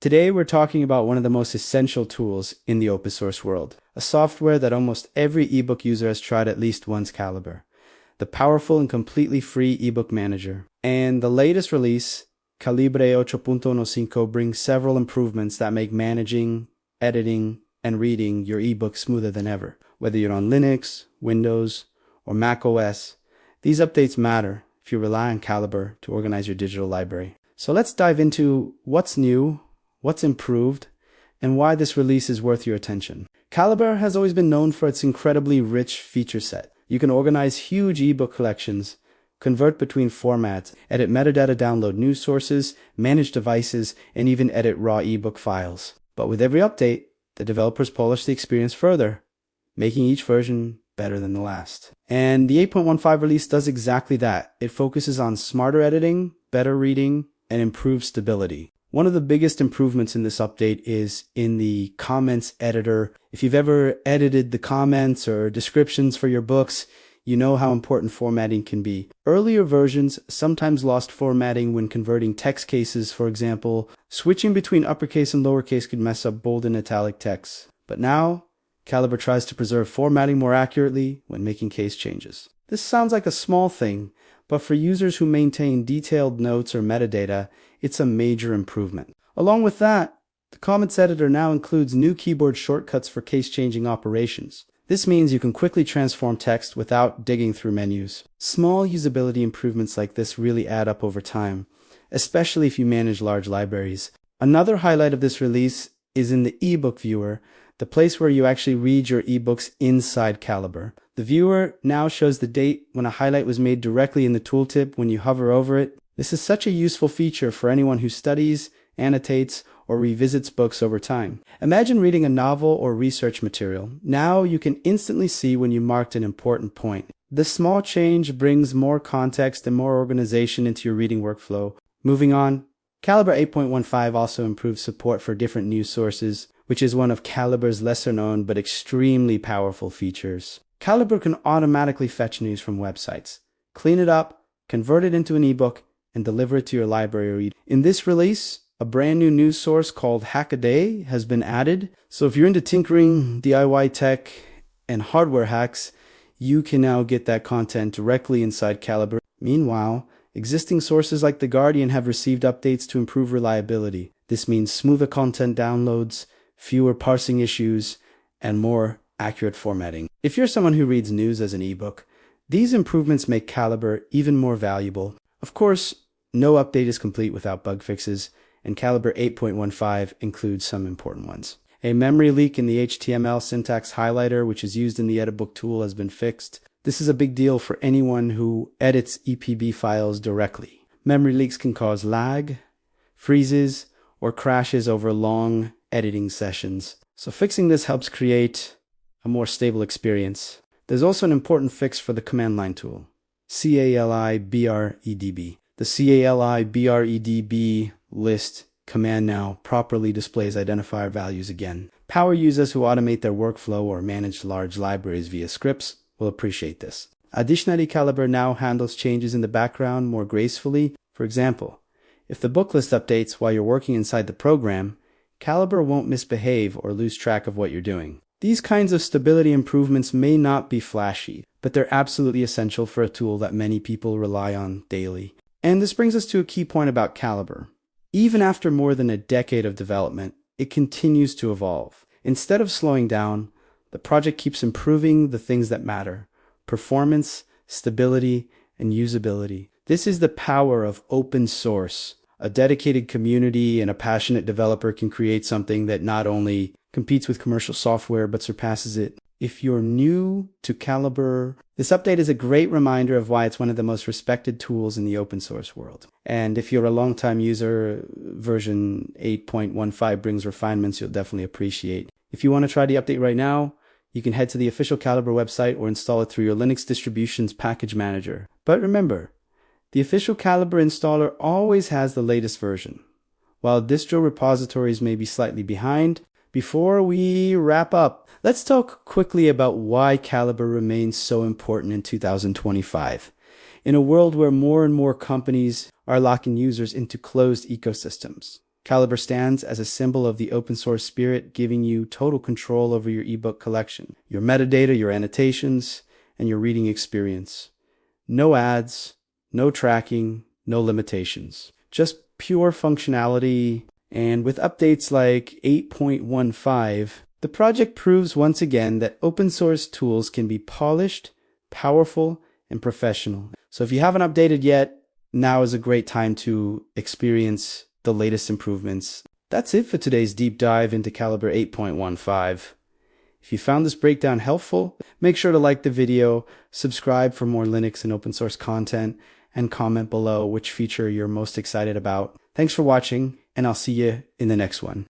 Today we're talking about one of the most essential tools in the open source world, a software that almost every ebook user has tried at least once, Calibre, the powerful and completely free ebook manager. And the latest release, Calibre 8.15, brings several improvements that make managing, editing, and reading your ebook smoother than ever. Whether you're on Linux, Windows, or macOS, these updates matter if you rely on Calibre to organize your digital library. So let's dive into what's new, what's improved, and why this release is worth your attention. Calibre has always been known for its incredibly rich feature set. You can organize huge ebook collections, convert between formats, edit metadata, download news sources, manage devices, and even edit raw ebook files. But with every update, the developers polish the experience further, making each version better than the last. And the 8.15 release does exactly that. It focuses on smarter editing, better reading, and improved stability. One of the biggest improvements in this update is in the comments editor. If you've ever edited the comments or descriptions for your books, you know how important formatting can be. Earlier versions sometimes lost formatting when converting text cases, for example. Switching between uppercase and lowercase could mess up bold and italic text. But now, Calibre tries to preserve formatting more accurately when making case changes. This sounds like a small thing, but for users who maintain detailed notes or metadata, it's a major improvement. Along with that, the comments editor now includes new keyboard shortcuts for case-changing operations. This means you can quickly transform text without digging through menus. Small usability improvements like this really add up over time, especially if you manage large libraries. Another highlight of this release is in the ebook viewer, the place where you actually read your ebooks inside Calibre. The viewer now shows the date when a highlight was made directly in the tooltip when you hover over it. This is such a useful feature for anyone who studies, annotates, or revisits books over time. Imagine reading a novel or research material. Now you can instantly see when you marked an important point. This small change brings more context and more organization into your reading workflow. Moving on, Calibre 8.15 also improves support for different news sources, which is one of Calibre's lesser known but extremely powerful features. Calibre can automatically fetch news from websites, clean it up, convert it into an ebook, and deliver it to your library. In this release, a brand new news source called Hackaday has been added. So if you're into tinkering, DIY tech, and hardware hacks, you can now get that content directly inside Calibre. Meanwhile, existing sources like The Guardian have received updates to improve reliability. This means smoother content downloads, fewer parsing issues, and more accurate formatting. If you're someone who reads news as an ebook, these improvements make Calibre even more valuable. Of course, no update is complete without bug fixes, and Calibre 8.15 includes some important ones. A memory leak in the HTML syntax highlighter, which is used in the Ebook tool, has been fixed. This is a big deal for anyone who edits EPB files directly. Memory leaks can cause lag, freezes, or crashes over long editing sessions. So fixing this helps create a more stable experience. There's also an important fix for the command line tool, CALIBREDB. The CALIBREDB list command now properly displays identifier values again. Power users who automate their workflow or manage large libraries via scripts will appreciate this. Additionally, Calibre now handles changes in the background more gracefully. For example, if the book list updates while you're working inside the program, Calibre won't misbehave or lose track of what you're doing. These kinds of stability improvements may not be flashy, but they're absolutely essential for a tool that many people rely on daily. And this brings us to a key point about Calibre. Even after more than a decade of development, it continues to evolve. Instead of slowing down, the project keeps improving the things that matter: performance, stability, and usability. This is the power of open source. A dedicated community and a passionate developer can create something that not only competes with commercial software but surpasses it. If you're new to Calibre, this update is a great reminder of why it's one of the most respected tools in the open source world. And if you're a longtime user, version 8.15 brings refinements you'll definitely appreciate. If you want to try the update right now, you can head to the official Calibre website or install it through your Linux distribution's package manager. But remember, the official Calibre installer always has the latest version. While distro repositories may be slightly behind, before we wrap up, let's talk quickly about why Calibre remains so important in 2025. In a world where more and more companies are locking users into closed ecosystems, Calibre stands as a symbol of the open source spirit, giving you total control over your ebook collection, your metadata, your annotations, and your reading experience. No ads, no tracking, no limitations. Just pure functionality. And with updates like 8.15, the project proves once again that open source tools can be polished, powerful, and professional. So if you haven't updated yet, now is a great time to experience the latest improvements. That's it for today's deep dive into Calibre 8.15. If you found this breakdown helpful, make sure to like the video, subscribe for more Linux and open source content, and comment below which feature you're most excited about. Thanks for watching, and I'll see you in the next one.